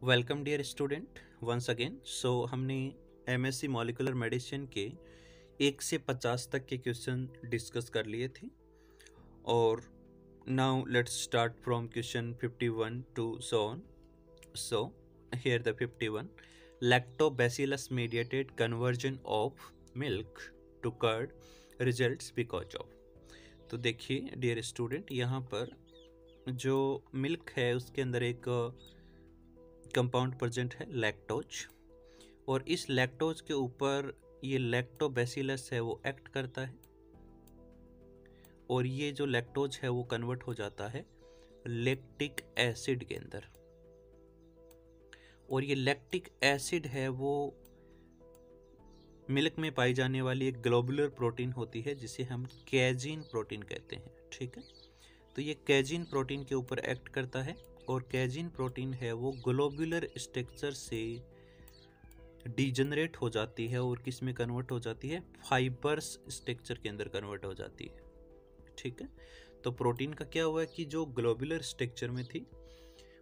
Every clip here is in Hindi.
Welcome dear student once again. So हमने एमएससी मॉलिक्यूलर मेडिसिन के 1 से 50 तक के क्वेश्चन डिस्कस कर लिए थे और now let's start from question 51 to so on. So here the 51 lactobacillus mediated conversion of milk to curd results because of. तो देखिए डियर स्टूडेंट, यहाँ पर जो मिल्क है उसके अंदर एक कंपाउंड प्रेजेंट है लैक्टोज, और इस लैक्टोज के ऊपर ये लैक्टोबैसिलस है वो एक्ट करता है और ये जो लैक्टोज है वो कन्वर्ट हो जाता है लैक्टिक एसिड के अंदर। और ये लैक्टिक एसिड है वो मिल्क में पाई जाने वाली एक ग्लोबुलर प्रोटीन होती है जिसे हम कैजीन प्रोटीन कहते हैं। ठीक है, तो ये कैजीन प्रोटीन के ऊपर एक्ट करता है और कैजीन प्रोटीन है वो ग्लोबुलर स्ट्रक्चर से डीजनरेट हो जाती है और किस में कन्वर्ट हो जाती है, फाइबर्स स्ट्रक्चर के अंदर कन्वर्ट हो जाती है। ठीक है, तो प्रोटीन का क्या हुआ है कि जो ग्लोबुलर स्ट्रक्चर में थी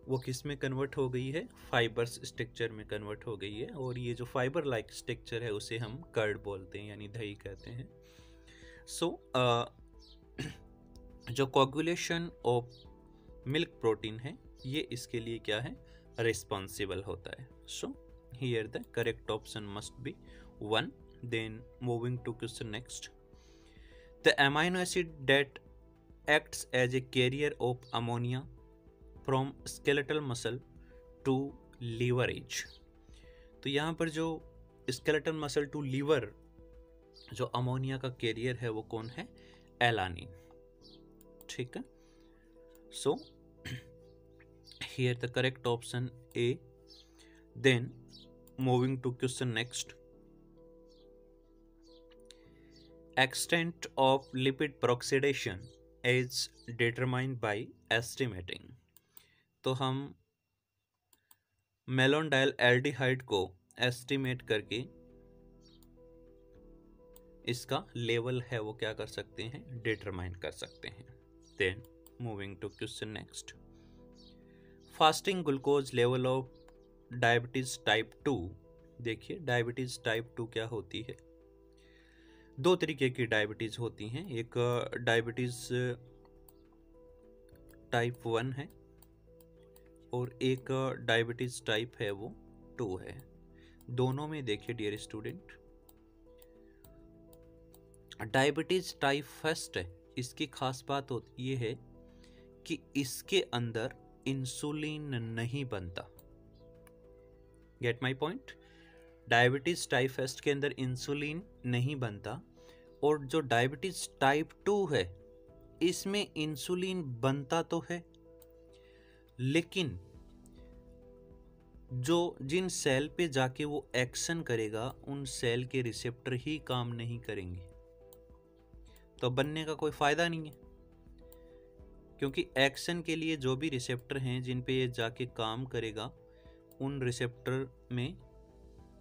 वो किस में कन्वर्ट हो गई है, फाइबर्स स्ट्रक्चर में कन्वर्ट हो गई है। और ये जो फाइबर लाइक स्ट्रक्चर है उसे हम कर्ड बोलते हैं यानी दही कहते हैं। सो जो कोगुलेशन ऑफ मिल्क प्रोटीन है ये इसके लिए क्या है, रिस्पॉन्सिबल होता है। So here the correct option must be 1। Then moving to question next, the amino acid that acts as a carrier of ammonia from skeletal muscle to leverage। तो यहाँ पर जो skeletal muscle to liver जो अमोनिया का कैरियर है वो कौन है, एलानिन। ठीक है, so here the correct option A. Then moving to question next, extent of lipid peroxidation is determined by estimating। तो हम मेलोनडाइल एल्डिहाइड को एस्टिमेट करके इसका लेवल है वो क्या कर सकते हैं, डिटरमाइन कर सकते हैं। Then moving to question next, fasting glucose level of diabetes type 2। देखिए डायबिटीज टाइप 2 क्या होती है, दो तरीके की डायबिटीज होती हैं, एक डायबिटीज टाइप 1 है और एक डायबिटीज टाइप है वो 2 है। दोनों में देखिए dear student, diabetes type first है, इसकी खास बात होती ये है कि इसके अंदर इंसुलिन नहीं बनता। Gate my point, diabetes type first के अंदर इंसुलिन नहीं बनता और जो डायबिटीज टाइप 2 है इसमें इंसुलिन बनता तो है, लेकिन जो जिन सेल पे जाके वो एक्शन करेगा उन सेल के रिसेप्टर ही काम नहीं करेंगे, तो बनने का कोई फायदा नहीं है। क्योंकि एक्शन के लिए जो भी रिसेप्टर हैं जिन पे ये जाके काम करेगा उन रिसेप्टर में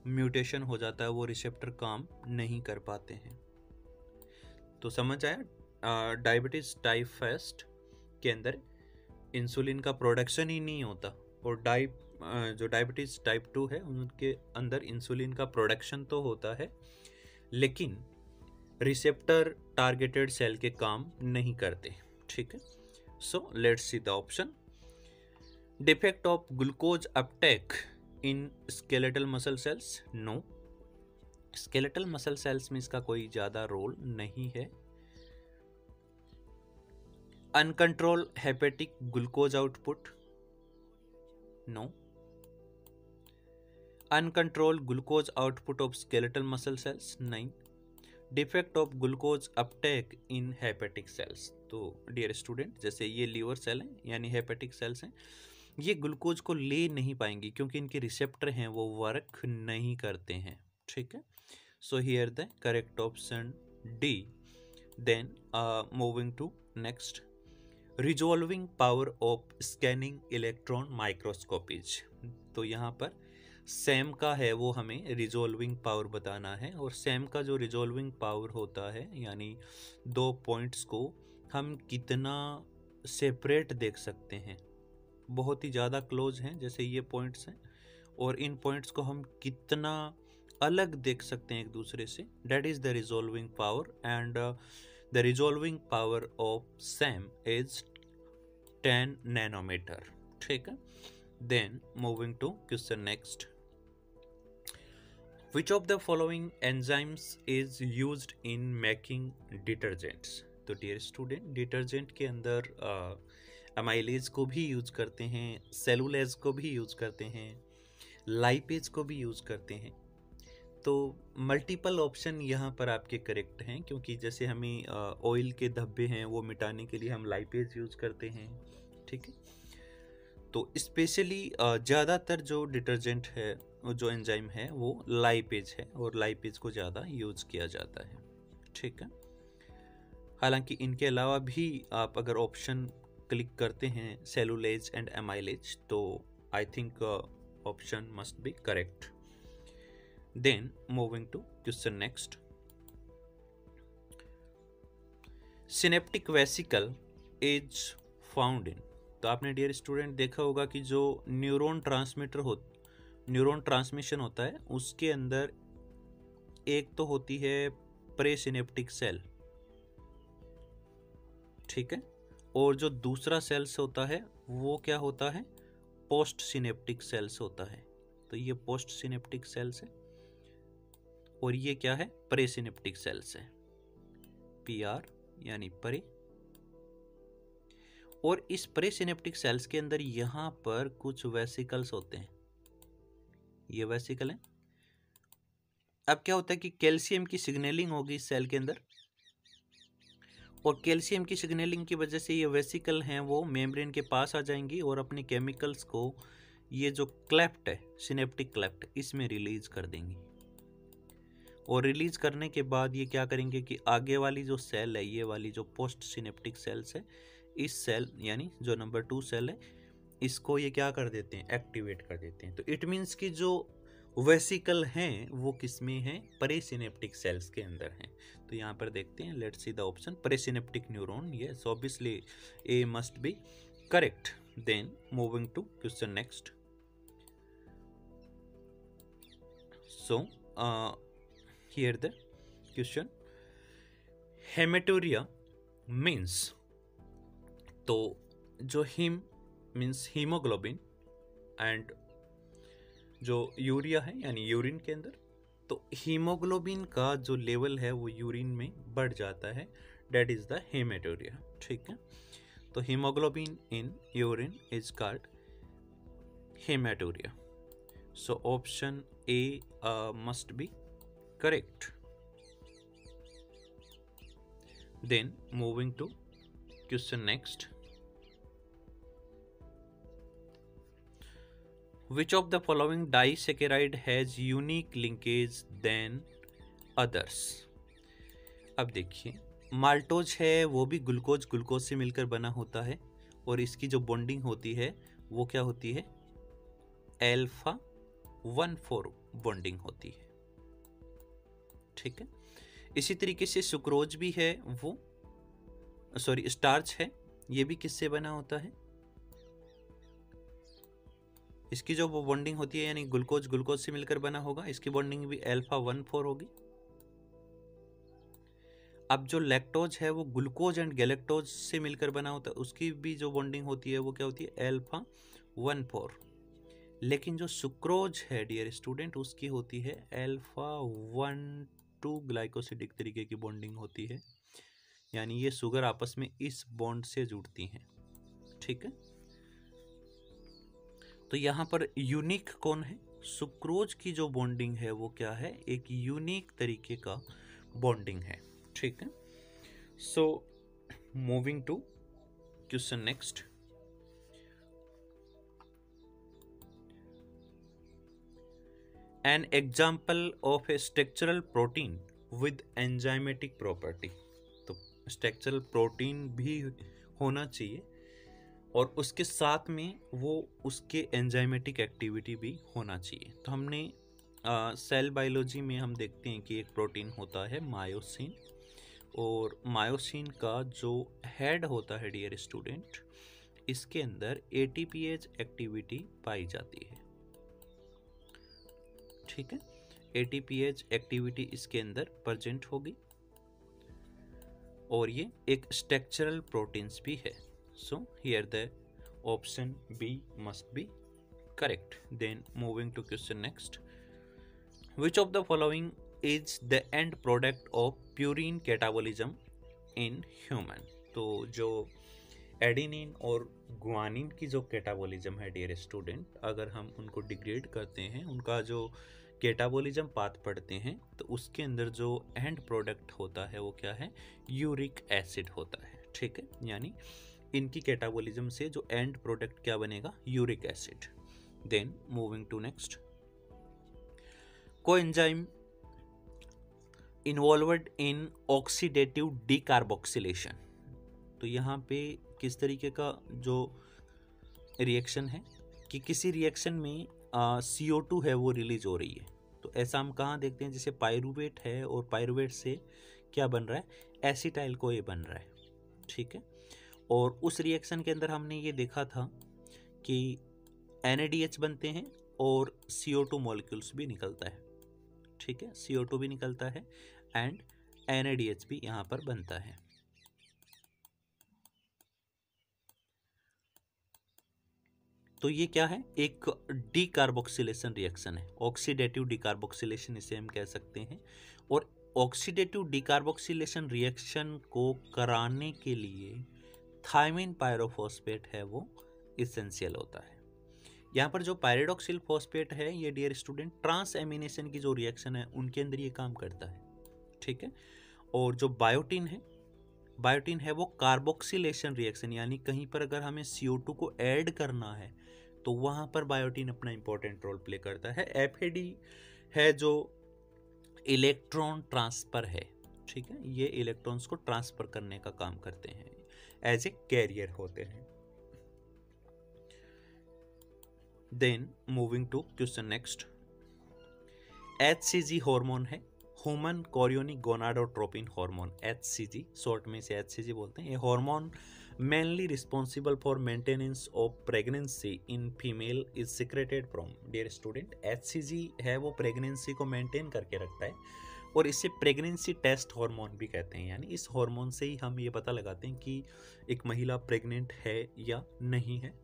म्यूटेशन हो जाता है, वो रिसेप्टर काम नहीं कर पाते हैं। तो समझ आया, डायबिटीज टाइप फर्स्ट के अंदर इंसुलिन का प्रोडक्शन ही नहीं होता और जो डायबिटीज टाइप 2 है उनके अंदर इंसुलिन का प्रोडक्शन तो होता है लेकिन रिसेप्टर टारगेटेड सेल के काम नहीं करते। ठीक है, so let's see the option, defect of glucose uptake in skeletal muscle cells. No, skeletal muscle cells में इसका कोई ज्यादा रोल नहीं है। Uncontrolled hepatic glucose output, no. Uncontrolled glucose output of skeletal muscle cells, नहीं। Defect of glucose uptake in hepatic cells, तो डियर स्टूडेंट जैसे ये लीवर सेल हैं यानी हेपेटिक सेल्स हैं, ये ग्लूकोज को ले नहीं पाएंगी क्योंकि इनके रिसेप्टर हैं वो वर्क नहीं करते हैं। ठीक है, so here the correct option D. Then moving to next, resolving power of scanning electron microscopies. तो यहाँ पर सैम का है वो हमें रिजॉल्विंग पावर बताना है और सैम का जो रिजॉल्विंग पावर होता है यानी दो पॉइंट्स को हम कितना सेपरेट देख सकते हैं, बहुत ही ज़्यादा क्लोज हैं, जैसे ये पॉइंट्स हैं, और इन पॉइंट्स को हम कितना अलग देख सकते हैं एक दूसरे से, that is the resolving power, and the resolving power of SEM is 10 nanometre. ठीक है, then moving to question next, which of the following enzymes is used in making detergents. तो डियर स्टूडेंट, डिटर्जेंट के अंदर अमाइलेज को भी यूज करते हैं, सेलुलेज को भी यूज करते हैं, लाइपेज को भी यूज करते हैं। तो मल्टीपल ऑप्शन यहाँ पर आपके करेक्ट हैं, क्योंकि जैसे हमें ऑयल के धब्बे हैं वो मिटाने के लिए हम लाइपेज यूज करते हैं। ठीक है, तो स्पेशली ज़्यादातर जो डिटर्जेंट है, जो एंजाइम है, वो लाइपेज है, और लाइपेज को ज़्यादा यूज किया जाता है। ठीक है, हालांकि इनके अलावा भी आप अगर ऑप्शन क्लिक करते हैं सेलुलेज एंड एमाइलेज, तो I think option must be correct. Then moving to question next, synaptic vesicle is found in. तो आपने डियर स्टूडेंट देखा होगा कि जो न्यूरॉन ट्रांसमिशन होता है, उसके अंदर एक तो होती है प्रे सिनेप्टिक सेल, ठीक है, और जो दूसरा सेल्स होता है वो क्या होता है, पोस्ट सिनेप्टिक सेल्स होता है। तो ये पोस्ट सिनेप्टिक सेल्स है, और ये क्या है, प्रे सिनेप्टिक सेल्स है, PR यानी प्रे। और इस प्रे सिनेप्टिक सेल्स के अंदर यहाँ पर कुछ वेसिकल्स होते हैं, ये वेसिकल है। अब क्या होता है कि कैल्शियम की सिग्नलिंग होगी इस सेल के अंदर, और कैल्शियम की सिग्नलिंग की वजह से ये वेसिकल हैं वो मेम्ब्रेन के पास आ जाएंगी और अपने केमिकल्स को ये जो क्लेफ्ट है, सिनेप्टिक क्लेफ्ट, इसमें रिलीज कर देंगी। और रिलीज करने के बाद ये क्या करेंगे कि आगे वाली जो सेल है, ये वाली जो पोस्ट सिनेप्टिक सेल्स है, इस सेल यानी जो नंबर 2 सेल है, इसको ये क्या कर देते हैं, एक्टिवेट कर देते हैं। तो इट मीन्स कि जो वेसिकल हैं वो किसमें हैं, प्रेसिनेप्टिक सेल्स के अंदर हैं। तो यहाँ पर देखते हैं, let's see the option presynaptic neuron, yes obviously A must be correct. Then moving to question next, so here the question, hematuria means, तो जो हिम मीन्स हीमोग्लोबिन, एंड जो यूरिया है यानी यूरिन के अंदर, तो हीमोग्लोबिन का जो लेवल है वो यूरिन में बढ़ जाता है, डेट इज द हेमेटोरिया। ठीक है, तो hemoglobin in urine is called hematuria. So option A must be correct. Then moving to question next, which of the following disaccharide has unique linkage than others। अब देखिए, माल्टोज है वो भी ग्लूकोज से मिलकर बना होता है, और इसकी जो बॉन्डिंग होती है वो क्या होती है, अल्फा 1,4 बॉन्डिंग होती है। ठीक है, इसी तरीके से सुक्रोज भी है, वो स्टार्च है, ये भी किससे बना होता है, इसकी जो वो बॉन्डिंग होती है यानी ग्लूकोज से मिलकर बना होगा, इसकी बॉन्डिंग भी अल्फा 1,4 होगी। अब जो लैक्टोज है वो ग्लूकोज एंड गैलेक्टोज से मिलकर बना होता है, उसकी भी जो बॉन्डिंग होती है वो क्या होती है, अल्फा 1,4। लेकिन जो सुक्रोज है डियर स्टूडेंट, उसकी होती है अल्फा 1,2 ग्लाइकोसिडिक तरीके की बॉन्डिंग होती है, यानी ये शुगर आपस में इस बॉन्ड से जुड़ती हैं। ठीक है, तो यहाँ पर यूनिक कौन है, सुक्रोज की जो बॉन्डिंग है वो क्या है, एक यूनिक तरीके का बॉन्डिंग है। ठीक है, so moving to question next, an example of a structural protein with enzymatic property. तो स्ट्रक्चरल प्रोटीन भी होना चाहिए और उसके साथ में वो उसके एंजाइमेटिक एक्टिविटी भी होना चाहिए। तो हमने सेल बायोलॉजी में हम देखते हैं कि एक प्रोटीन होता है मायोसिन, और मायोसिन का जो हेड होता है डियर स्टूडेंट, इसके अंदर ATPase एक्टिविटी पाई जाती है। ठीक है, ATPase एक्टिविटी इसके अंदर प्रेजेंट होगी और ये एक स्ट्रक्चरल प्रोटीन्स भी है। So here the option B must be correct. Then moving to question next, which of the following is the end product of purine catabolism in human. तो जो एडेनिन और गुआनिन की जो कैटाबोलिज्म है डियर स्टूडेंट, अगर हम उनको डिग्रेड करते हैं, उनका जो कैटाबोलिज्म पाथ पढ़ते हैं, तो उसके अंदर जो एंड प्रोडक्ट होता है वो क्या है, यूरिक एसिड होता है। ठीक है, यानी इनकी कैटाबोलिज्म से जो एंड प्रोडक्ट क्या बनेगा, uric acid. Then moving to next, coenzyme involved in oxidative decarboxylation. तो यहाँ पे किस तरीके का जो रिएक्शन है कि किसी रिएक्शन में CO2 है वो रिलीज हो रही है। तो ऐसा हम कहाँ देखते हैं, जैसे पायरुवेट है और पायरुवेट से क्या बन रहा है, एसिटाइल कोए बन रहा है। ठीक है, और उस रिएक्शन के अंदर हमने ये देखा था कि NADH बनते हैं और CO2 मॉलिक्यूल्स भी निकलता है। ठीक है, CO2 भी निकलता है एंड NADH भी यहाँ पर बनता है। तो ये क्या है, एक डीकार्बोक्सिलेशन रिएक्शन है, ऑक्सीडेटिव डीकार्बोक्सिलेशन इसे हम कह सकते हैं। और ऑक्सीडेटिव डीकार्बोक्सिलेशन रिएक्शन को कराने के लिए थायमिन पायरोफॉस्फेट है वो इसेंशियल होता है। यहाँ पर जो पायरिडॉक्सिल फॉस्फेट है ये डियर स्टूडेंट ट्रांस एमिनेशन की जो रिएक्शन है उनके अंदर ये काम करता है। ठीक है, और जो बायोटिन है वो कार्बोक्सिलेशन रिएक्शन, यानी कहीं पर अगर हमें CO2 को ऐड करना है तो वहाँ पर बायोटिन अपना इंपॉर्टेंट रोल प्ले करता है। FAD है जो इलेक्ट्रॉन ट्रांसफर है। ठीक है, ये इलेक्ट्रॉन्स को ट्रांसफर करने का काम करते हैं, एज ए कैरियर होते हैं। Then moving to question next, HCG hormone है, human chorionic gonadotropin hormone, HCG short में इसे HCG बोलते हैं। ये hormone mainly responsible for maintenance of pregnancy in female is secreted from. Dear student, HCG है वो प्रेगनेंसी को मेंटेन करके रखता है और इसे प्रेगनेंसी टेस्ट हार्मोन भी कहते हैं। यानी इस हार्मोन से ही हम ये पता लगाते हैं कि एक महिला प्रेग्नेंट है या नहीं है।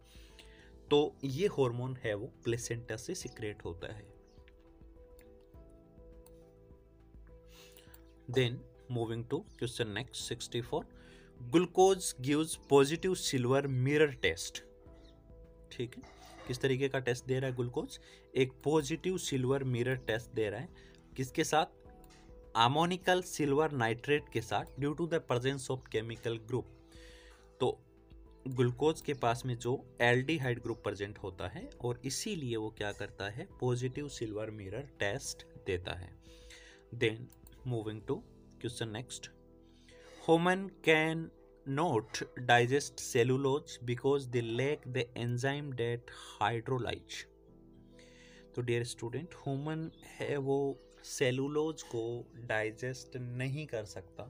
तो ये हार्मोन है वो प्लेसेंटा से सिक्रेट होता है। Then moving to question next 64, glucose gives positive silver mirror test। ठीक है, किस तरीके का टेस्ट दे रहा है ग्लूकोज, एक पॉजिटिव सिल्वर मिरर टेस्ट दे रहा है, किसके साथ, अमोनिकल सिल्वर नाइट्रेट के साथ, due to the presence of chemical group. तो ग्लूकोज के पास में जो एल्डिहाइड ग्रुप प्रेजेंट होता है और इसीलिए वो क्या करता है, पॉजिटिव सिल्वर मिरर टेस्ट देता है। Then moving to question next, human can not digest cellulose because they lack the enzyme that hydrolyze। तो डियर स्टूडेंट, ह्यूमन है वो सेलुलोज को डाइजेस्ट नहीं कर सकता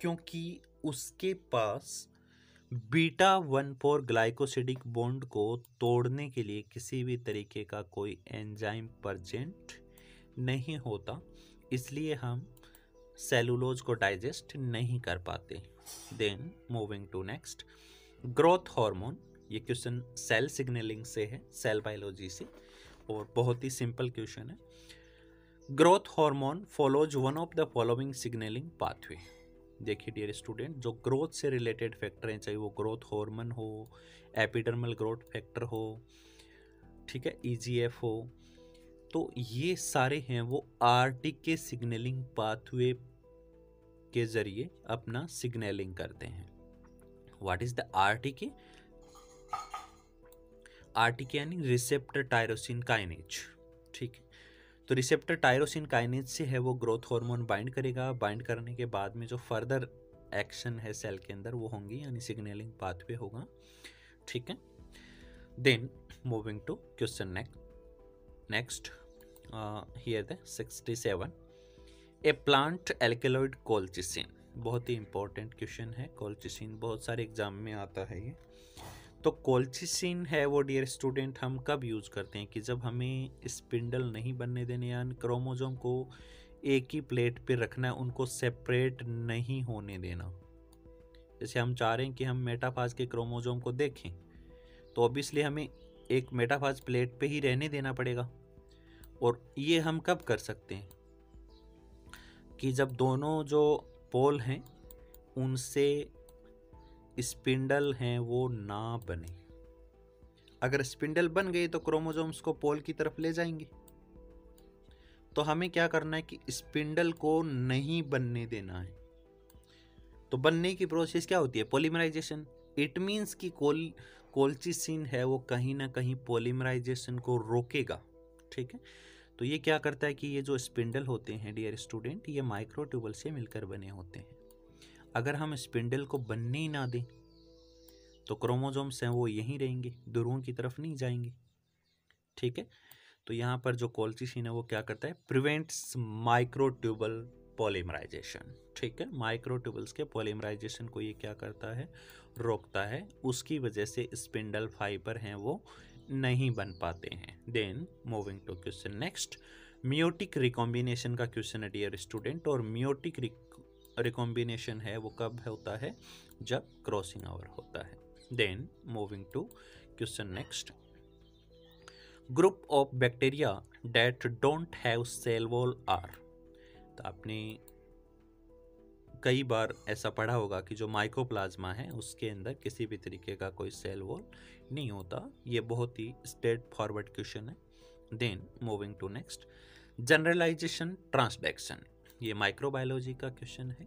क्योंकि उसके पास बीटा 1,4 ग्लाइकोसिडिक बॉन्ड को तोड़ने के लिए किसी भी तरीके का कोई एंजाइम प्रेजेंट नहीं होता, इसलिए हम सेलुलोज को डाइजेस्ट नहीं कर पाते। Then moving to next, growth hormone. ये क्वेश्चन सेल सिग्नलिंग से है, सेल बायोलॉजी से, और बहुत ही सिंपल क्वेश्चन है। Growth hormone follows one of the following signalling pathway. देखिए डियर स्टूडेंट, जो ग्रोथ से रिलेटेड फैक्टर हैं, चाहे वो ग्रोथ हार्मोन हो, एपिडर्मल ग्रोथ फैक्टर हो, ठीक है, EGF हो, तो ये सारे हैं वो RTK सिग्नलिंग पाथवे के जरिए अपना सिग्नलिंग करते हैं। What is the RTK? RTK यानी रिसेप्टर टायरोसिन काइनेज। ठीक है, तो रिसेप्टर टायरोसिन काइनेज से है वो ग्रोथ हार्मोन बाइंड करेगा, बाइंड करने के बाद में जो फर्दर एक्शन है सेल के अंदर वो होंगी, यानी सिग्नलिंग पाथवे होगा। ठीक है, then moving to question next, here the 67, a plant alkaloid colchicine. बहुत ही इंपॉर्टेंट क्वेश्चन है, कोल्चिसिन बहुत सारे एग्जाम में आता है ये। तो कोल्चिसिन है वो डियर स्टूडेंट हम कब यूज़ करते हैं कि जब हमें स्पिंडल नहीं बनने देने, यानी क्रोमोसोम को एक ही प्लेट पे रखना है, उनको सेपरेट नहीं होने देना। जैसे हम चाह रहे हैं कि हम मेटाफाज के क्रोमोसोम को देखें, तो ऑब्वियसली हमें एक मेटाफाज प्लेट पे ही रहने देना पड़ेगा। और ये हम कब कर सकते हैं कि जब दोनों जो पोल हैं उनसे स्पिंडल हैं वो ना बने। अगर स्पिंडल बन गई तो क्रोमोसोम्स को पोल की तरफ ले जाएंगे। तो हमें क्या करना है कि स्पिंडल को नहीं बनने देना है। तो बनने की प्रोसेस क्या होती है? पॉलीमराइजेशन। इट मीन्स कि कोल्चिसिन है वो कहीं ना कहीं पॉलीमराइजेशन को रोकेगा। ठीक है, तो ये क्या करता है कि ये जो स्पिंडल होते हैं डियर स्टूडेंट, ये माइक्रोट्यूबल से मिलकर बने होते हैं। अगर हम स्पिंडल को बनने ही ना दें तो क्रोमोसोम्स हैं वो यहीं रहेंगे, ध्रुवों की तरफ नहीं जाएंगे। ठीक है, तो यहाँ पर जो कोल्चिसिन है वो क्या करता है? Prevents microtubule polymerisation. ठीक है, माइक्रोट्यूबल्स के पॉलीमराइजेशन को ये क्या करता है? रोकता है। उसकी वजह से स्पिंडल फाइबर हैं वो नहीं बन पाते हैं। Then moving to question next, meiotic recombination का क्वेश्चन है डियर स्टूडेंट। और मियोटिक रिकॉम्बिनेशन है वो कब होता है? जब क्रॉसिंग ओवर होता है। Then moving to question next, group of bacteria that don't have cell wall are. तो आपने कई बार ऐसा पढ़ा होगा कि जो माइकोप्लाज्मा है उसके अंदर किसी भी तरीके का कोई सेल वॉल नहीं होता। ये बहुत ही स्ट्रेट फॉरवर्ड क्वेश्चन है। Then moving to next, generalisation transduction. ये माइक्रोबायोलॉजी का क्वेश्चन है।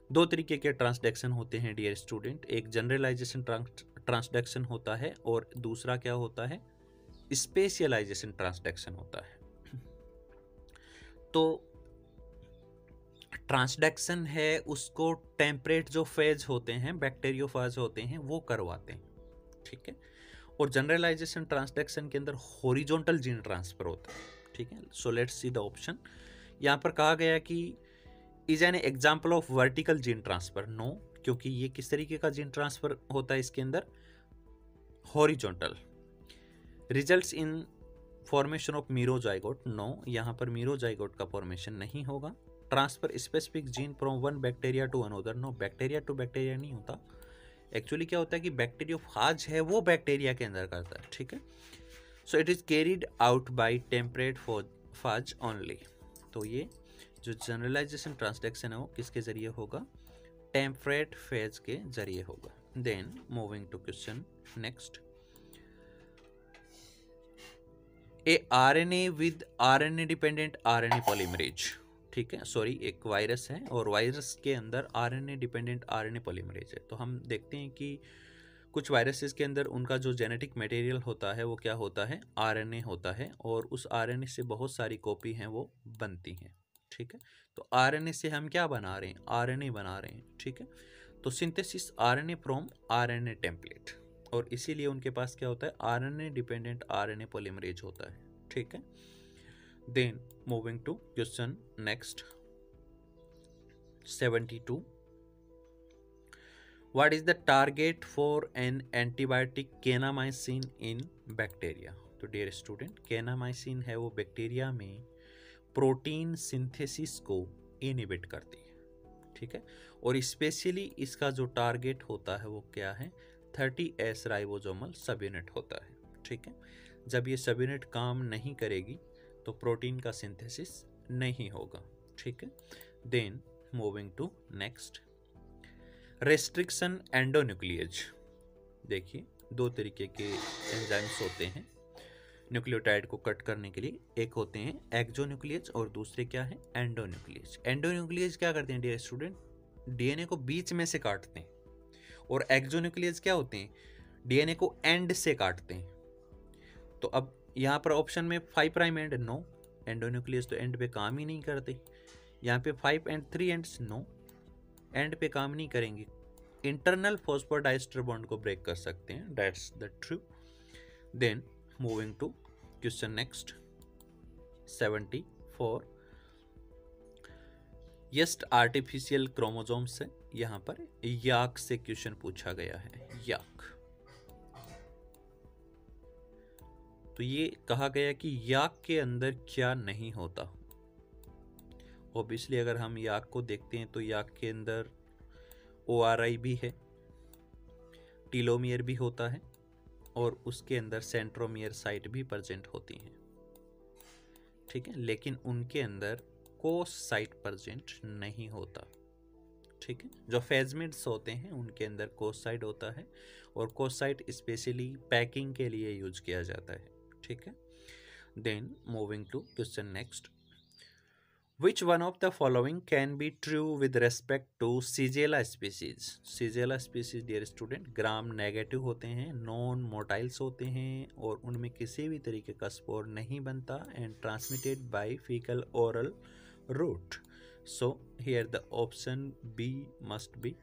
दो तरीके के ट्रांसडक्शन होते हैं डियर स्टूडेंट, एक जनरलाइजेशन ट्रांसडक्शन होता है और दूसरा क्या होता है? स्पेशलाइजेशन ट्रांसडक्शन होता है। तो ट्रांसडक्शन है उसको टेम्परेट जो फेज होते हैं, बैक्टीरियोफाज होते हैं, वो करवाते हैं। ठीक है, और जनरलाइजेशन ट्रांसडक्शन के अंदर हॉरिजॉन्टल जीन ट्रांसफर होता है। ठीक है, so let's see the option. यहाँ पर कहा गया कि is an example of vertical gene transfer. No, क्योंकि ये किस तरीके का जीन ट्रांसफर होता है इसके अंदर? Horizontal. Results in formation of merozygote. No, यहाँ पर मीरोजाइगोट का फॉर्मेशन नहीं होगा। Transfer specific gene from one bacteria to another. No, bacteria to bacteria नहीं होता। एक्चुअली क्या होता है कि बैक्टीरियोफाज है वो बैक्टीरिया के अंदर करता है। ठीक है, so it is carried out by temperate phage only. तो ये जो जनरलाइजेशन ट्रांसडक्शन है वो किसके जरिए होगा? टेम्परेट फेज के जरिए होगा। Then moving to question next, a RNA with RNA dependent RNA polymerase. ठीक है, सॉरी, एक वायरस है और वायरस के अंदर आरएनए डिपेंडेंट आरएनए पॉलीमरेज है। तो हम देखते हैं कि कुछ वायरसेस के अंदर उनका जो जेनेटिक मटेरियल होता है वो क्या होता है? आरएनए होता है, और उस आरएनए से बहुत सारी कॉपी हैं वो बनती हैं। ठीक है, तो आरएनए से हम क्या बना रहे हैं? आरएनए बना रहे हैं। ठीक है, तो synthesis RNA from RNA template, और इसीलिए उनके पास क्या होता है? आरएनए डिपेंडेंट आरएनए पॉलीमरेज होता है। ठीक है, then moving to question next 72, what is the target for an antibiotic kanamycin in bacteria? तो डियर स्टूडेंट, केनामाइसिन है वो बैक्टीरिया में प्रोटीन सिंथेसिस को इनहिबिट करती है। ठीक है, और स्पेशली इसका जो टारगेट होता है वो क्या है? 30S राइबोसोमल सब यूनिट होता है। ठीक है, जब ये सब यूनिट काम नहीं करेगी तो प्रोटीन का सिंथेसिस नहीं होगा। ठीक है, then moving to next, restriction endonuclease. देखिए, दो तरीके के एंजाइम्स होते हैं न्यूक्लियोटाइड को कट करने के लिए। एक होते हैं एक्सोन्यूक्लियेज और दूसरे क्या है? एंडोन्यूक्लियेज। एंडोन्यूक्लियेज क्या करते हैं डियर स्टूडेंट? डीएनए को बीच में से काटते हैं, और एक्सोन्यूक्लियेज क्या होते हैं? डीएनए को एंड से काटते हैं। तो अब यहाँ पर ऑप्शन में 5 प्राइम एंड, नो, एंडोन्यूक्लियस तो एंड पे काम ही नहीं करते। यहाँ पे 5 एंड 3 एंड्स, नो, एंड पे काम नहीं करेंगे। इंटरनल फॉस्फोडाइस्टर बॉन्ड को ब्रेक कर सकते हैं, that's the true. Then moving to question next 74, yeast artificial chromosomes है। यहाँ पर याक से क्वेश्चन पूछा गया है। याक, तो ये कहा गया कि याक के अंदर क्या नहीं होता। ऑब्वियसली अगर हम याक को देखते हैं तो याक के अंदर ORI भी है, टीलोमियर भी होता है और उसके अंदर सेंट्रोमियर साइट भी प्रेजेंट होती हैं, ठीक है, लेकिन उनके अंदर कोस साइट प्रेजेंट नहीं होता, ठीक है। जो फेजमिड्स होते हैं उनके अंदर कोस साइट होता है और कोस साइट स्पेशली पैकिंग के लिए यूज किया जाता है, ठीक है। Then moving to question next, Which one of the following can be true with respect to Shigella species? Shigella species dear student gram negative होते हैं, नॉन मोटाइल्स होते हैं और उनमें किसी भी तरीके का स्पोर नहीं बनता and transmitted by faecal oral route. So here the option B must be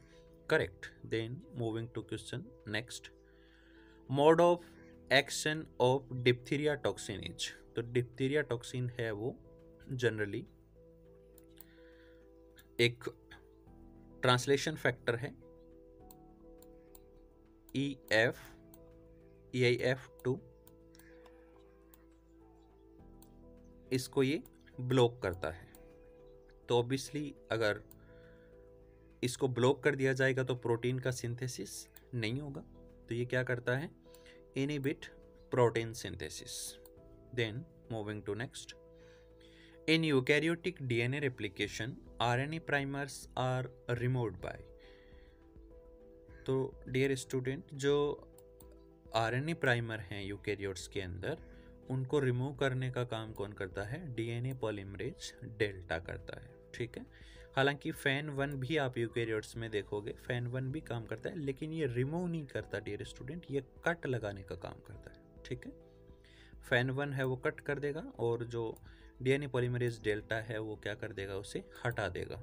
correct. Then moving to question next, mode of action of diphtheria toxin is. तो डिप्थीरिया टॉक्सिन है वो जनरली एक ट्रांसलेशन फैक्टर है EIF2, इसको ये ब्लॉक करता है। तो ऑब्वियसली अगर इसको ब्लॉक कर दिया जाएगा तो प्रोटीन का सिंथेसिस नहीं होगा, तो ये क्या करता है, inhibit protein synthesis. Then moving to next, in eukaryotic DNA replication RNA primers are removed by। तो डियर स्टूडेंट जो RNA प्राइमर हैं यूकैरियोट्स के अंदर उनको रिमूव करने का काम कौन करता है, DNA पॉलीमरेज डेल्टा करता है, ठीक है। हालांकि FAN1 भी आप यूकैरियोट्स में देखोगे, FAN1 भी काम करता है लेकिन ये रिमूव नहीं करता डियर स्टूडेंट, ये कट लगाने का काम करता है, ठीक है। FAN1 है वो कट कर देगा और जो DNA पॉलीमरेज डेल्टा है वो क्या कर देगा, उसे हटा देगा।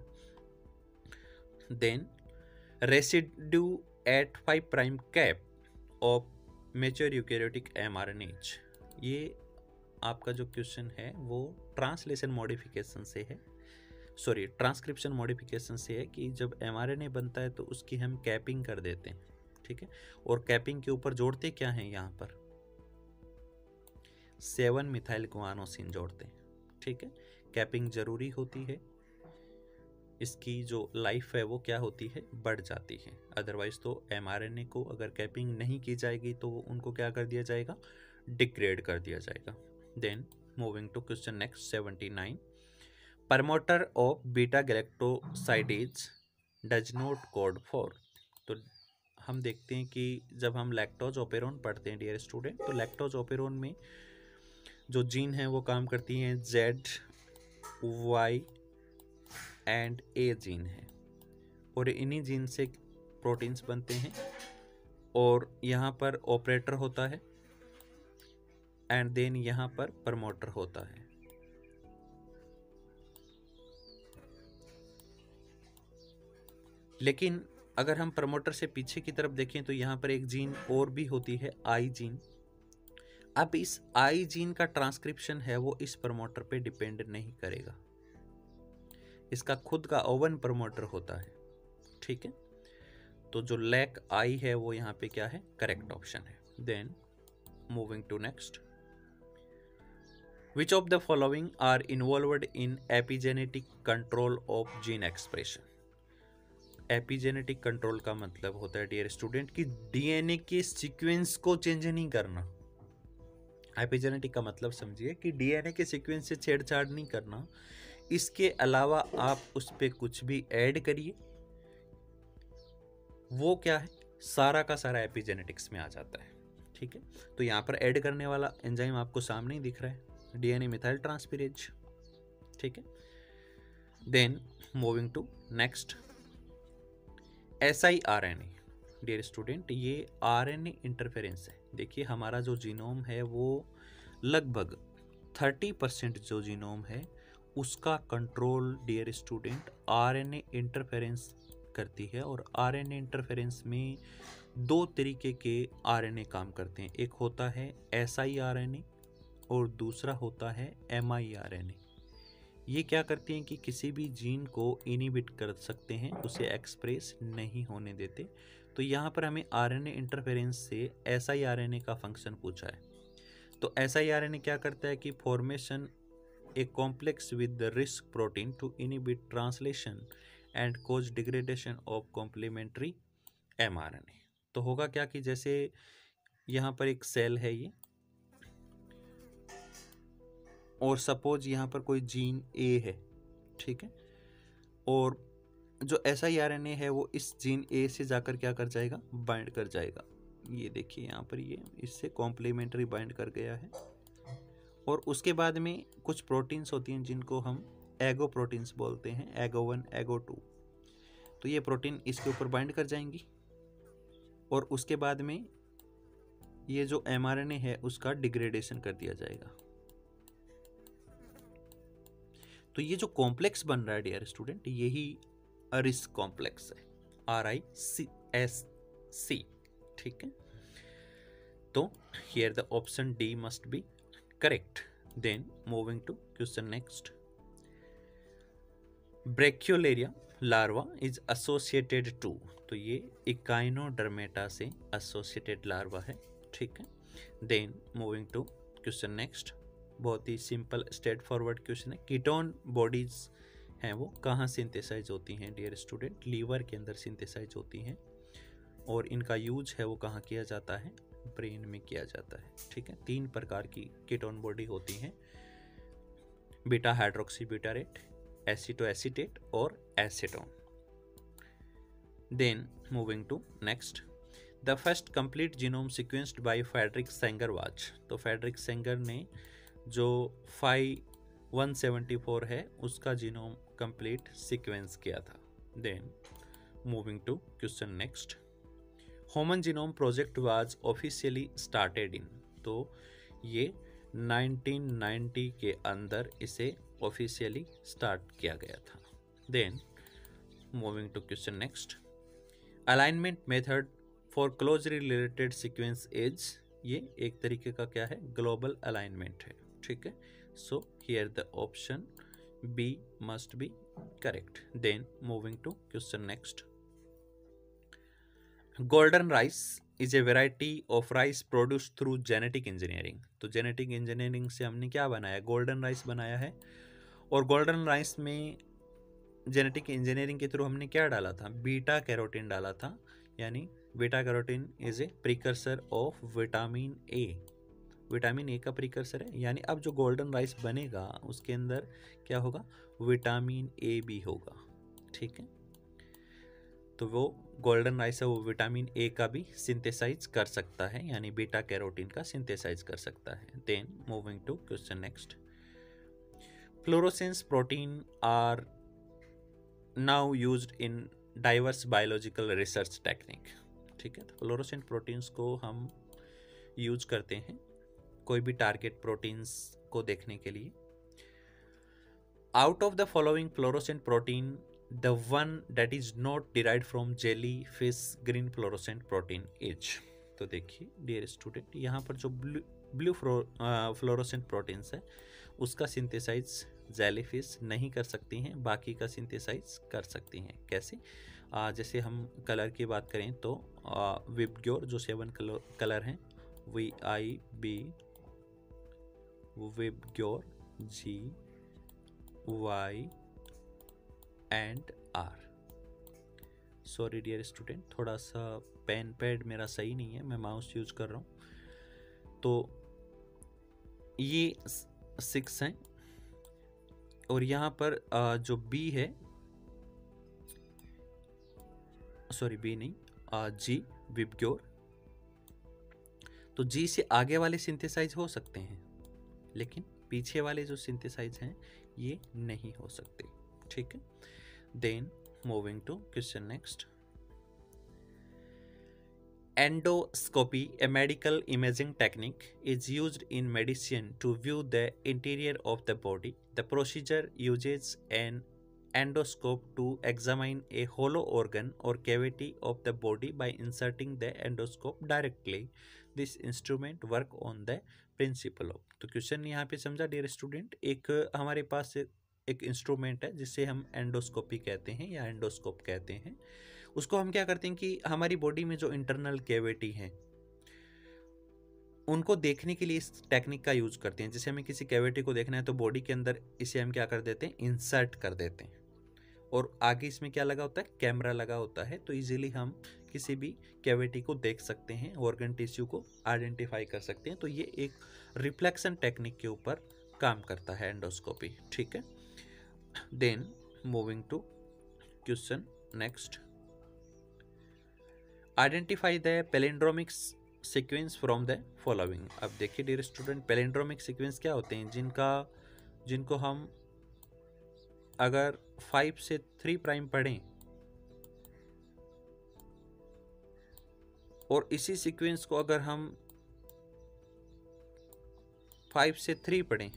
Then residue at 5 prime cap of mature eukaryotic mRNAs, ये आपका जो क्वेश्चन है वो ट्रांसलेशन मॉडिफिकेशन से है, सॉरी ट्रांसक्रिप्शन मॉडिफिकेशन से है कि जब mRNA बनता है तो उसकी हम कैपिंग कर देते हैं, ठीक है। और कैपिंग के ऊपर जोड़ते क्या हैं, यहाँ पर 7 मिथाइल गुआनोसिन जोड़ते हैं, ठीक है। कैपिंग जरूरी होती है, इसकी जो लाइफ है वो क्या होती है, बढ़ जाती है। अदरवाइज तो mRNA को अगर कैपिंग नहीं की जाएगी तो उनको क्या कर दिया जाएगा, डिग्रेड कर दिया जाएगा। Then moving to question next 79, promoter of beta galactosidase does not code for. तो हम देखते हैं कि जब हम लैक्टोज ओपेरोन पढ़ते हैं डियर स्टूडेंट, तो लैक्टोज ओपेरोन में जो जीन है वो काम करती हैं Z, Y and A gene है और इन्हीं जीन से प्रोटीन्स बनते हैं और यहाँ पर ऑपरेटर होता है एंड देन यहाँ पर प्रमोटर होता है। लेकिन अगर हम प्रमोटर से पीछे की तरफ देखें तो यहाँ पर एक जीन और भी होती है, I जीन। अब इस I जीन का ट्रांसक्रिप्शन है वो इस प्रमोटर पे डिपेंड नहीं करेगा, इसका खुद का ओवन प्रमोटर होता है, ठीक है। तो जो लैक I है वो यहाँ पे क्या है, करेक्ट ऑप्शन है। Then moving to next, which of the following are involved in epigenetic control of gene expression. Epigenetic control का मतलब होता है डियर स्टूडेंट कि डीएनए के सीक्वेंस को चेंज नहीं करना। एपिजेनेटिक का मतलब समझिए कि डीएनए के सीक्वेंस से छेड़छाड़ नहीं करना, इसके अलावा आप उस पर कुछ भी ऐड करिए, वो क्या है, सारा का सारा एपिजेनेटिक्स में आ जाता है, ठीक है। तो यहाँ पर ऐड करने वाला एंजाइम आपको सामने ही दिख रहा है, डीएनए मिथाइल ट्रांसफेरेज, ठीक है। Then moving to next, siRNA dear student, ये आरएनए इंटरफेरेंस है। देखिए हमारा जो जीनोम है वो लगभग 30% जो जीनोम है उसका control dear student RNA interference करती है और आरएनए इंटरफेरेंस में दो तरीके के आरएनए काम करते हैं, एक होता है siRNA और दूसरा होता है miRNA। ये क्या करती हैं कि किसी भी जीन को इनहिबिट कर सकते हैं, उसे एक्सप्रेस नहीं होने देते। तो यहाँ पर हमें आरएनए इंटरफेरेंस से siRNA का फंक्शन पूछा है, तो siRNA क्या करता है कि formation a complex with the RISC protein to inhibit translation and cause degradation of complementary mRNA। तो होगा क्या कि जैसे यहाँ पर एक सेल है ये, और सपोज यहाँ पर कोई जीन ए है, ठीक है, और जो siRNA है वो इस जीन ए से जाकर क्या कर जाएगा, बाइंड कर जाएगा। ये देखिए यहाँ पर ये इससे कॉम्प्लीमेंट्री बाइंड कर गया है। और उसके बाद में कुछ प्रोटीन्स होती हैं जिनको हम एगो प्रोटीन्स बोलते हैं, एगो 1 एगो 2। तो ये प्रोटीन इसके ऊपर बाइंड कर जाएंगी और उसके बाद में ये जो mRNA है उसका डिग्रेडेशन कर दिया जाएगा। तो ये जो कॉम्प्लेक्स बन रहा है डियर स्टूडेंट, यही रिस्क कॉम्प्लेक्स है, RISC, ठीक है। तो here the option D must be correct. Then moving to question next. Brachiolaria larva is associated to, तो ये इकाइनोडर्मेटा से एसोसिएटेड लार्वा है, ठीक है। देन मूविंग टू क्वेश्चन नेक्स्ट, बहुत ही सिंपल स्ट्रेट फॉरवर्ड क्वेश्चन है। कीटोन बॉडीज हैं वो कहाँ सिंथेसाइज होती हैं डियर स्टूडेंट, लीवर के अंदर सिंथेसाइज होती हैं, और इनका यूज है वो कहाँ किया जाता है, ब्रेन में किया जाता है, ठीक है। 3 प्रकार की कीटोन बॉडी होती हैं, beta hydroxy butyrate, acetoacetate और acetone. Then moving to next, the first complete genome sequenced by Frederick Sanger was, तो फ्रेडरिक सेंगर ने जो 5174 है उसका जीनोम कंप्लीट सीक्वेंस किया था। Then moving to question next, human genome project was officially started in, तो ये 1990 के अंदर इसे ऑफिशियली स्टार्ट किया गया था। Then moving to question next, alignment method for closely related sequence is, ये एक तरीके का क्या है, ग्लोबल अलाइनमेंट है, ठीक है। So here the option B must be correct. Then moving to question next, golden rice is a variety of rice produced through genetic engineering, तो जेनेटिक इंजीनियरिंग से हमने क्या बनाया, गोल्डन राइस बनाया है। और गोल्डन राइस में जेनेटिक इंजीनियरिंग के थ्रू हमने क्या डाला था, बीटा कैरोटीन डाला था, यानी beta carotene is a precursor of vitamin A, vitamin A का प्रिकर्सर है। यानी अब जो गोल्डन राइस बनेगा उसके अंदर क्या होगा, विटामिन ए भी होगा, ठीक है। तो वो गोल्डन राइस है वो विटामिन ए का भी सिंथेसाइज कर सकता है, यानी बीटा कैरोटीन का सिंथेसाइज कर सकता है। Then moving to question next, fluorescence protein are now used in diverse biological research technique, ठीक है। तो फ्लोरोसेंट प्रोटीन्स को हम यूज करते हैं कोई भी टारगेट प्रोटीन्स को देखने के लिए। Out of the following fluorescent protein the one that is not derived from jellyfish green fluorescent protein is, तो देखिए डियर स्टूडेंट यहाँ पर जो ब्लू फ्लोरोसेंट प्रोटीन्स है उसका सिंथेसाइज जेलीफिश नहीं कर सकती हैं, बाकी का सिंथेसाइज कर सकती हैं। कैसे, जैसे हम कलर की बात करें तो विबग्योर जो 7 कलर हैं, VIB, VIBGYOR, GY and R। Sorry dear student, थोड़ा सा पेन पैड मेरा सही नहीं है, मैं माउस यूज कर रहा हूँ। तो ये 6 हैं, और यहाँ पर जो B है, सॉरी B नहीं, G विबग्योर, तो G से आगे वाले सिंथेसाइज हो सकते हैं, लेकिन पीछे वाले जो सिंथेसाइज हैं ये नहीं हो सकते, ठीक है। Then moving to question next, endoscopy, a medical imaging technique, is used in medicine to view the interior of the body. The procedure uses an endoscope to examine a hollow organ or cavity of the body by inserting the endoscope directly. This instrument work on the principle of, तो क्वेश्चन यहाँ पे समझा डियर स्टूडेंट, एक हमारे पास एक इंस्ट्रूमेंट है जिसे हम एंडोस्कोपी कहते हैं या एंडोस्कोप कहते हैं। उसको हम क्या करते हैं कि हमारी बॉडी में जो इंटरनल कैविटी है उनको देखने के लिए इस टेक्निक का यूज करते हैं। जैसे हमें किसी कैविटी को देखना है तो बॉडी के अंदर इसे हम क्या कर देते हैं, इंसर्ट कर देते हैं, और आगे इसमें क्या लगा होता है, कैमरा लगा होता है, तो इजीली हम किसी भी कैविटी को देख सकते हैं, ऑर्गन टिश्यू को आइडेंटिफाई कर सकते हैं। तो ये एक रिफ्लेक्शन टेक्निक के ऊपर काम करता है एंडोस्कोपी, ठीक है। Then moving to question next, identify the palindromic sequence from the following. अब देखिए डियर स्टूडेंट, पैलिंड्रोमिक सीक्वेंस क्या होते हैं, जिनको हम अगर 5 से 3 प्राइम पढ़ें और इसी सीक्वेंस को अगर हम 5 से 3 पढ़ें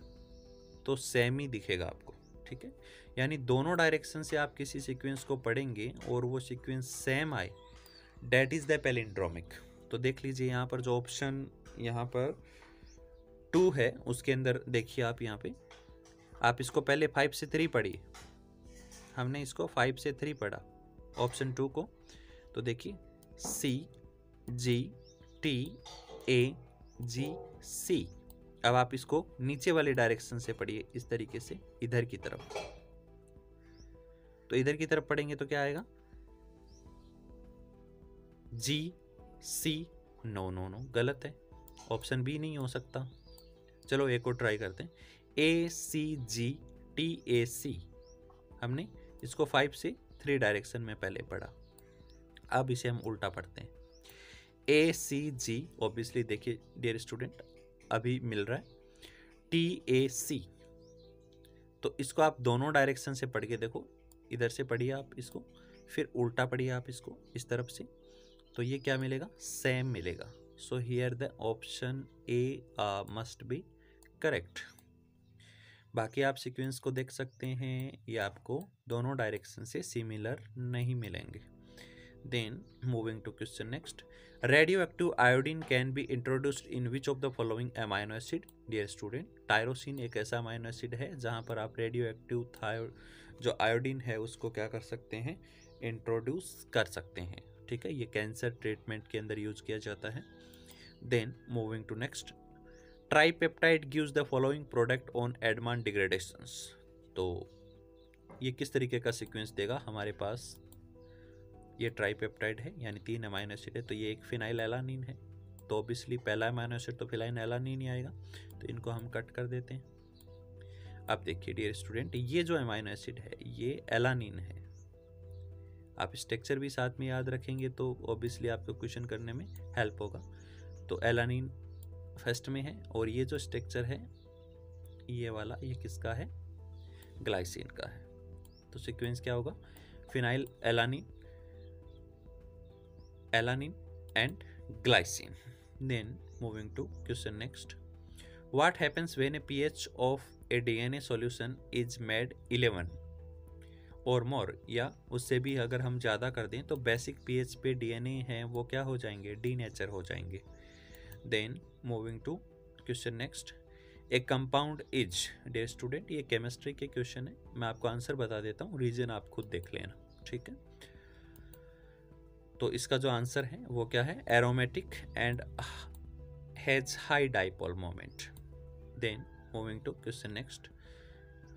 तो सेम ही दिखेगा आपको, ठीक है। यानी दोनों डायरेक्शन से आप किसी सीक्वेंस को पढ़ेंगे और वो सीक्वेंस सेम आए, डेट इज द पैलिंड्रोमिक। तो देख लीजिए यहाँ पर जो ऑप्शन यहाँ पर 2 है उसके अंदर देखिए आप, यहाँ पे आप इसको पहले 5 से 3 पढ़िए, हमने इसको 5 से 3 पढ़ा ऑप्शन 2 को, तो देखिए CGTAGC। अब आप इसको नीचे वाले डायरेक्शन से पढ़िए, इस तरीके से इधर की तरफ, तो इधर की तरफ पढ़ेंगे तो क्या आएगा, GC। नो नो नो, गलत है, ऑप्शन बी नहीं हो सकता। चलो एक और ट्राई करते हैं, ACGTAC। हमने इसको 5 से 3 डायरेक्शन में पहले पढ़ा, अब इसे हम उल्टा पढ़ते हैं, ACG। ऑब्वियसली देखिए डियर स्टूडेंट अभी मिल रहा है TAC, तो इसको आप दोनों डायरेक्शन से पढ़ के देखो, इधर से पढ़िए आप इसको, फिर उल्टा पढ़िए आप इसको इस तरफ से, तो ये क्या मिलेगा, सेम मिलेगा। सो here the option A must be correct. बाकी आप सीक्वेंस को देख सकते हैं, ये आपको दोनों डायरेक्शन से सिमिलर नहीं मिलेंगे। Then moving to question next, radio active iodine can be introduced in which of the following amino acid. Dear student, tyrosine एक ऐसा अमाइनो एसिड है जहां पर आप रेडियो एक्टिव जो आयोडीन है उसको क्या कर सकते हैं, इंट्रोड्यूस कर सकते हैं, ठीक है। ये कैंसर ट्रीटमेंट के अंदर यूज किया जाता है। Then moving to next, tripeptide gives the following product on Edman degradations. तो ये किस तरीके का सीक्वेंस देगा, हमारे पास ये ट्राइपेप्टाइड है यानी 3 अमाइनो एसिड है, तो ये एक फिनाइल एलानिन है, तो ऑब्वियसली पहला अमाइनो एसिड तो फिनाइल एलानिन ही आएगा, तो इनको हम कट कर देते हैं। अब देखिए डियर स्टूडेंट, ये जो अमाइनो एसिड है ये एलानिन है, आप स्ट्रक्चर भी साथ में याद रखेंगे तो ऑब्वियसली आपको क्वेश्चन करने में हेल्प होगा। तो एलानिन फर्स्ट में है, और ये जो स्ट्रक्चर है ये वाला, ये किसका है, ग्लाइसिन का है। तो सीक्वेंस क्या होगा, phenylalanine and glycine. Then moving to question next, what happens when a pH of a DNA solution is made 11 और मोर, या उससे भी अगर हम ज़्यादा कर दें तो बेसिक pH पे DNA है वो क्या हो जाएंगे, डीनेचर हो जाएंगे। Then moving to question next, a compound is. Dear student ये केमिस्ट्री के क्वेश्चन है, मैं आपको आंसर बता देता हूँ, रीजन आप खुद देख लेना, ठीक है। तो इसका जो आंसर है वो क्या है, aromatic and has high dipole moment. Then moving to question next,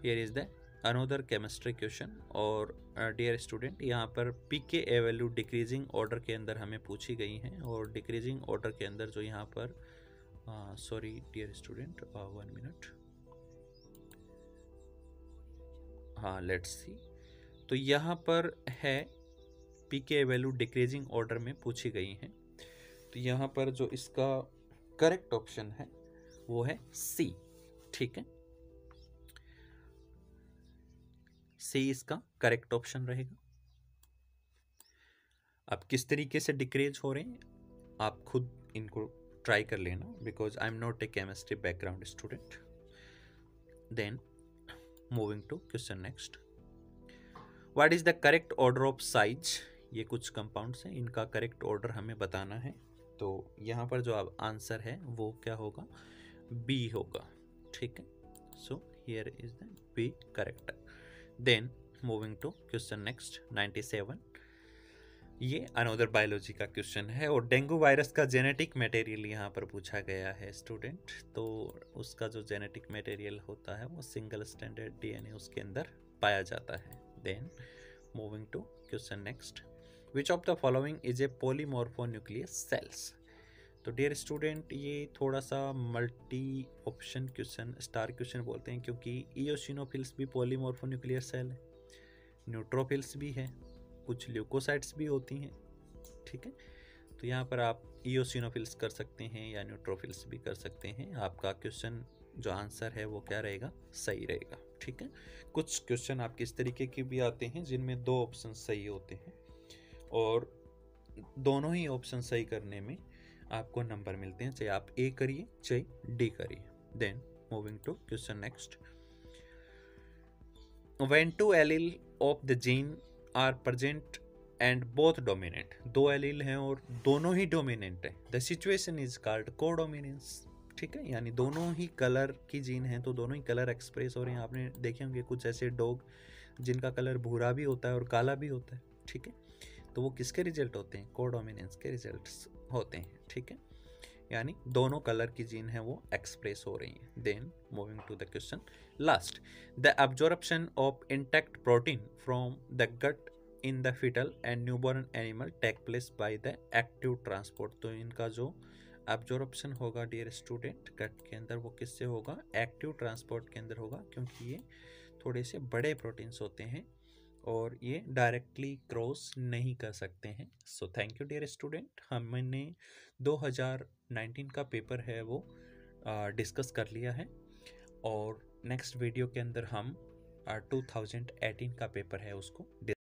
here is the another chemistry question. और डियर स्टूडेंट यहाँ पर pKa वैल्यू डिक्रीजिंग ऑर्डर के अंदर हमें पूछी गई हैं, और डिक्रीजिंग ऑर्डर के अंदर जो यहाँ पर सॉरी डियर स्टूडेंट 1 मिनट, हाँ लेट्स सी, तो यहाँ पर है pKa वैल्यू डिक्रीजिंग ऑर्डर में पूछी गई हैं, तो यहाँ पर जो इसका करेक्ट ऑप्शन है वो है सी, ठीक है, सी इसका करेक्ट ऑप्शन रहेगा। अब किस तरीके से डिक्रीज हो रहे हैं आप खुद इनको ट्राई कर लेना, because I am not a chemistry background student. Then moving to question next, what is the correct order of size. ये कुछ कंपाउंड्स हैं, इनका करेक्ट ऑर्डर हमें बताना है, तो यहाँ पर जो अब आंसर है वो क्या होगा, बी होगा, ठीक है। So here is the B correct. Then moving to question next 97, ये अनदर बायोलॉजी का क्वेश्चन है और डेंगू वायरस का जेनेटिक मटेरियल यहाँ पर पूछा गया है स्टूडेंट। तो उसका जो जेनेटिक मटेरियल होता है वो सिंगल स्टैंडर्ड डीएनए उसके अंदर पाया जाता है। Then moving to question next, which of the following is a polymorphonuclear cells. तो डियर स्टूडेंट ये थोड़ा सा multi option question, star question बोलते हैं, क्योंकि इयोसिनोफिल्स भी पॉलीमॉर्फोन्यूक्लियर सेल है, न्यूट्रोफिल्स भी है, कुछ ल्यूकोसाइट्स भी होती हैं। ठीक है, तो यहाँ पर आप इयोसिनोफिल्स कर सकते हैं या न्यूट्रोफिल्स भी कर सकते हैं। आपका क्वेश्चन जो आंसर है वो क्या रहेगा, सही रहेगा। ठीक है, कुछ क्वेश्चन आपके इस तरीके के भी आते हैं जिनमें दो ऑप्शन सही होते हैं और दोनों ही ऑप्शन सही करने में आपको नंबर मिलते हैं, चाहे आप ए करिए चाहे डी करिए। Then moving to question next, when two allele of the gene are present and both dominant, दो एलील हैं और दोनों ही डोमिनेंट है, the situation is called codominance. ठीक है, यानी दोनों ही कलर की जीन हैं तो दोनों ही कलर एक्सप्रेस हो रहे हैं। आपने देखे होंगे कुछ ऐसे डॉग जिनका कलर भूरा भी होता है और काला भी होता है। ठीक है, तो वो किसके रिजल्ट होते हैं, कोडोमिनेंस के रिजल्ट्स होते हैं। ठीक है, यानी दोनों कलर की जीन है वो एक्सप्रेस हो रही हैं। Then moving to the question last, the absorption of intact protein from the gut in the foetal and newborn animal take place by the active transport. तो इनका जो अब्जॉर्प्शन होगा डियर स्टूडेंट गट के अंदर वो किससे होगा, एक्टिव ट्रांसपोर्ट के अंदर होगा, क्योंकि ये थोड़े से बड़े प्रोटीन्स होते हैं और ये डायरेक्टली क्रॉस नहीं कर सकते हैं। So thank you dear student, हमने 2019 का पेपर है वो डिस्कस कर लिया है और नेक्स्ट वीडियो के अंदर हम 2018 का पेपर है उसको